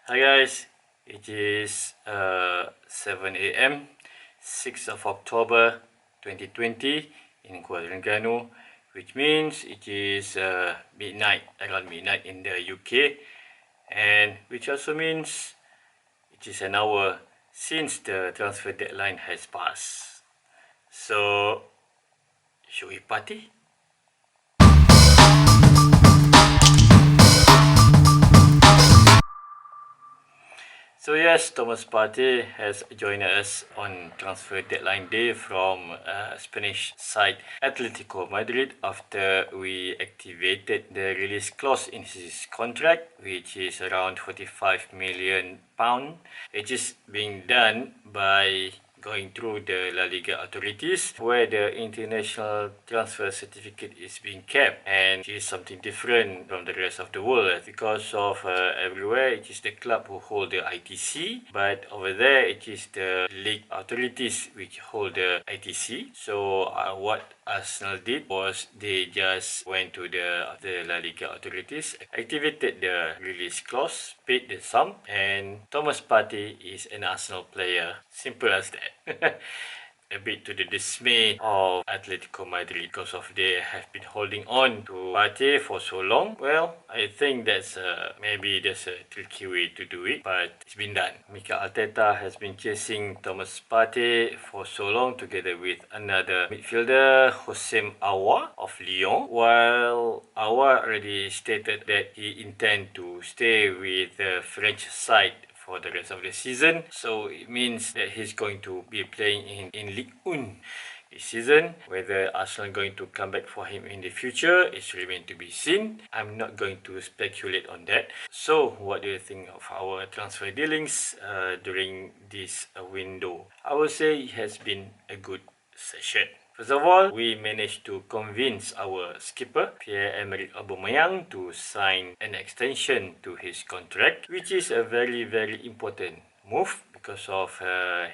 Hi guys, it is 7 a.m. 6th of October 2020 in Kuala Terengganu, which means it is midnight, around midnight in the UK, and which also means it is an hour since the transfer deadline has passed. So, should we party? So yes, Thomas Partey has joined us on transfer deadline day from Spanish side Atletico Madrid after we activated the release clause in his contract, which is around 45 million pound. It is being done by going through the La Liga authorities, where the international transfer certificate is being kept, and it is something different from the rest of the world because of everywhere it is the club who hold the ITC, but over there it is the league authorities which hold the ITC. So what Arsenal did was they just went to the La Liga authorities, activated the release clause, paid the sum, and Thomas Partey is an Arsenal player. Simple as that. A bit to the dismay of Atletico Madrid because of they have been holding on to Partey for so long. Well, I think maybe there's a tricky way to do it, but it's been done. Mikel Arteta has been chasing Thomas Partey for so long together with another midfielder, Houssem Aouar of Lyon, while Aouar already stated that he intends to stay with the French side for the rest of the season. So it means that he's going to be playing in Ligue 1 this season. Whether Arsenal are going to come back for him in the future is remain to be seen. I'm not going to speculate on that. So what do you think of our transfer dealings during this window? I would say it has been a good session. First of all, we managed to convince our skipper, Pierre-Emerick Aubameyang, to sign an extension to his contract, which is a very, very important move because of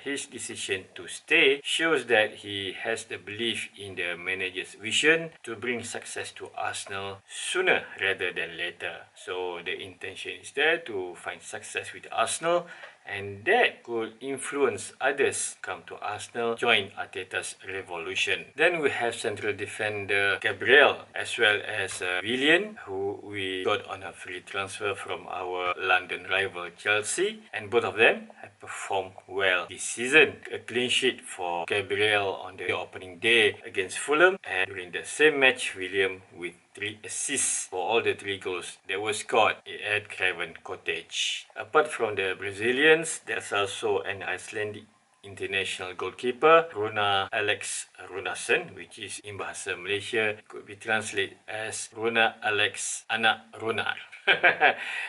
his decision to stay shows that he has the belief in the manager's vision to bring success to Arsenal sooner rather than later. So the intention is there to find success with Arsenal, and that could influence others come to Arsenal, join Arteta's revolution. Then we have central defender Gabriel as well as Willian, who we got on a free transfer from our London rival Chelsea, and both of them have performed well this season. A clean sheet for Gabriel on the opening day against Fulham, and during the same match, William with 3 assists for all the 3 goals that were scored at Craven Cottage. Apart from the Brazilians, there's also an Icelandic international goalkeeper, Runa Alex Runarsson, which is in Bahasa Malaysia could be translated as Runa Alex Anak Runar.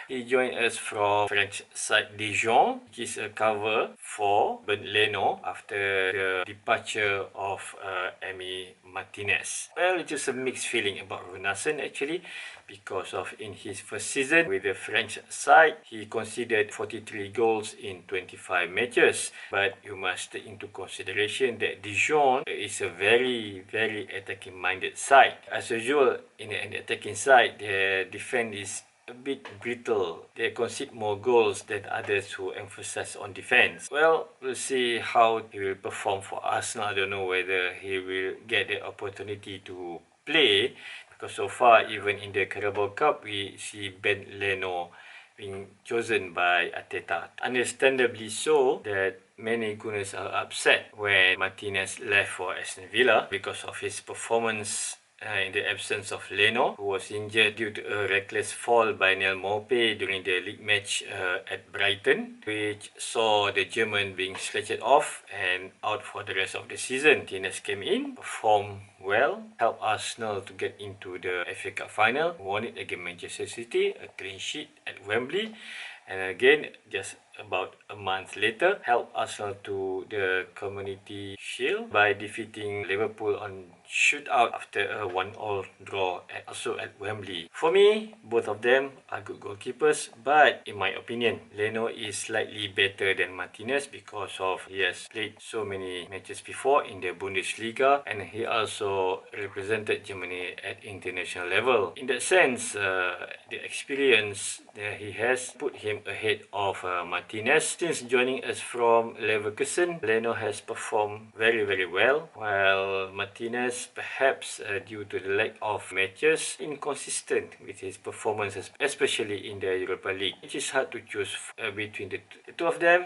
He joined us from French side Dijon, which is a cover for Bernd Leno after the departure of Emi Martinez. Well, it's just a mixed feeling about Runarsson actually, because of in his first season with the French side, he conceded 43 goals in 25 matches. But you must take into consideration that Dijon is a very, very attacking-minded side. As usual, in the attacking side, their defense is a bit brittle. They concede more goals than others who emphasize on defense. Well, we'll see how he will perform for Arsenal. I don't know whether he will get the opportunity to play, because so far, even in the Carabao Cup, we see Bernd Leno being chosen by Arteta. Understandably so that many Gunners are upset when Martinez left for Aston Villa because of his performance in the absence of Leno, who was injured due to a reckless fall by Neil Maupay during the league match at Brighton, which saw the German being stretched off and out for the rest of the season. Martinez came in, performed well, helped Arsenal to get into the FA Cup final, won it against Manchester City, a clean sheet at Wembley, and again, just about a month later, helped Arsenal to the Community Shield by defeating Liverpool on shootout after a 1-1 draw also at Wembley. For me, both of them are good goalkeepers, but in my opinion, Leno is slightly better than Martinez because of he has played so many matches before in the Bundesliga, and he also represented Germany at international level. In that sense, the experience that he has put him ahead of Martinez. Since joining us from Leverkusen, Leno has performed very well, while Martinez, perhaps due to the lack of matches, inconsistent with his performances, especially in the Europa League. It is hard to choose between the two of them.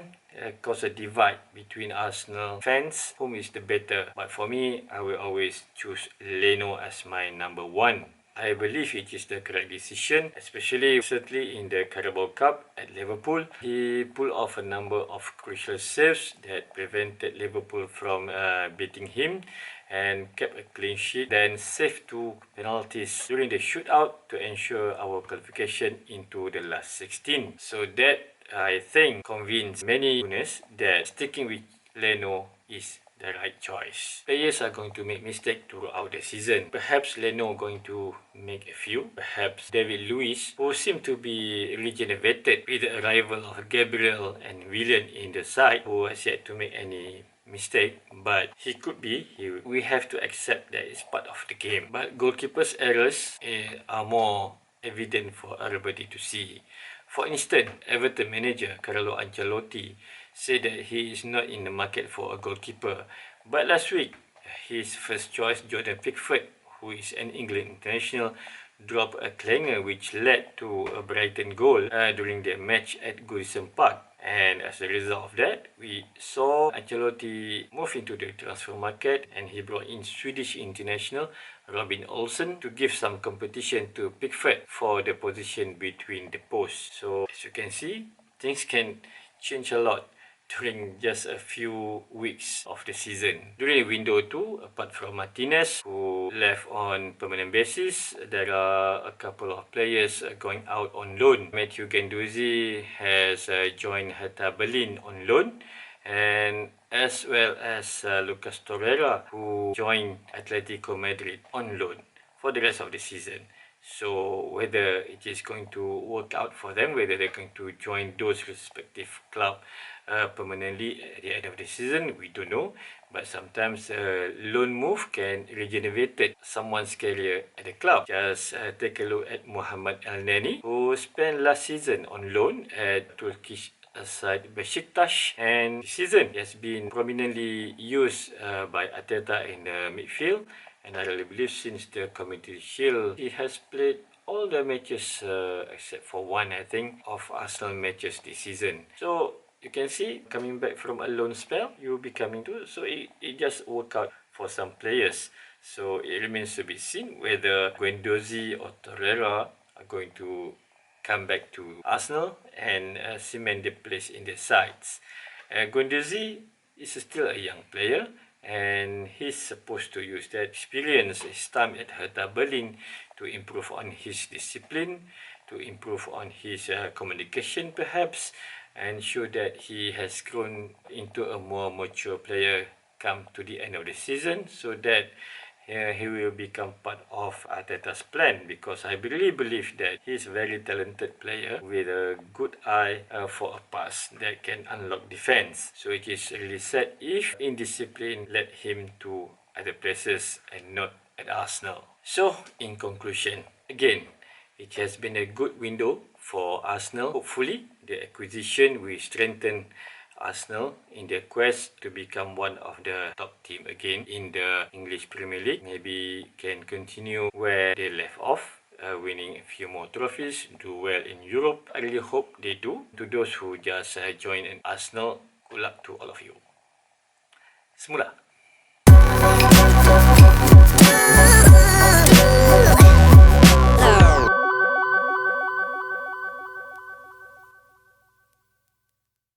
Cause a divide between Arsenal fans, whom is the better. But for me, I will always choose Leno as my number one. I believe it is the correct decision, especially certainly in the Carabao Cup at Liverpool. He pulled off a number of crucial saves that prevented Liverpool from beating him and kept a clean sheet, then saved 2 penalties during the shootout to ensure our qualification into the last 16. So that, I think, convinced many owners that sticking with Leno is the right choice. Players are going to make mistakes throughout the season. Perhaps Leno going to make a few. Perhaps David Luiz, who seemed to be regenerated with the arrival of Gabriel and Willian in the side, who has yet to make any mistake, but he could be. We have to accept that it's part of the game. But goalkeepers' errors are more evident for everybody to see. For instance, Everton manager Carlo Ancelotti said that he is not in the market for a goalkeeper. But last week, his first choice, Jordan Pickford, who is an England international, dropped a clanger which led to a Brighton goal during their match at Goodison Park. And as a result of that, we saw Ancelotti move into the transfer market, and he brought in Swedish international Robin Olsen to give some competition to Pickford for the position between the posts. So as you can see, things can change a lot during just a few weeks of the season. During the window too, apart from Martinez, who left on permanent basis, there are a couple of players going out on loan. Matthew Guendouzi has joined Hertha Berlin on loan, and as well as Lucas Torreira, who joined Atletico Madrid on loan for the rest of the season. So whether it is going to work out for them, whether they're going to join those respective club permanently at the end of the season, we don't know. But sometimes a loan move can regenerate someone's career at the club. Just take a look at Muhammad Elneny, who spent last season on loan at Turkish side Besiktas, and this season he has been prominently used by Arteta in the midfield. And I really believe since the Community Shield, he has played all the matches except for one, I think, of Arsenal matches this season. So you can see, coming back from a loan spell, you'll be coming to, so it just worked out for some players. So it remains to be seen whether Guendouzi or Torreira are going to come back to Arsenal and cement their place in their sides. Guendouzi is still a young player, and he's supposed to use that experience, his time at Hertha Berlin, to improve on his discipline, to improve on his communication perhaps, and show that he has grown into a more mature player come to the end of the season, so that he will become part of Arteta's plan, because I really believe that he's a very talented player with a good eye for a pass that can unlock defense. So it is really sad if indiscipline led him to other places and not at Arsenal. So in conclusion, again, it has been a good window for Arsenal. Hopefully, the acquisition will strengthen Arsenal in their quest to become one of the top team again in the English Premier League. Maybe can continue where they left off, winning a few more trophies, do well in Europe. I really hope they do. To those who just joined in Arsenal, good luck to all of you. Semula.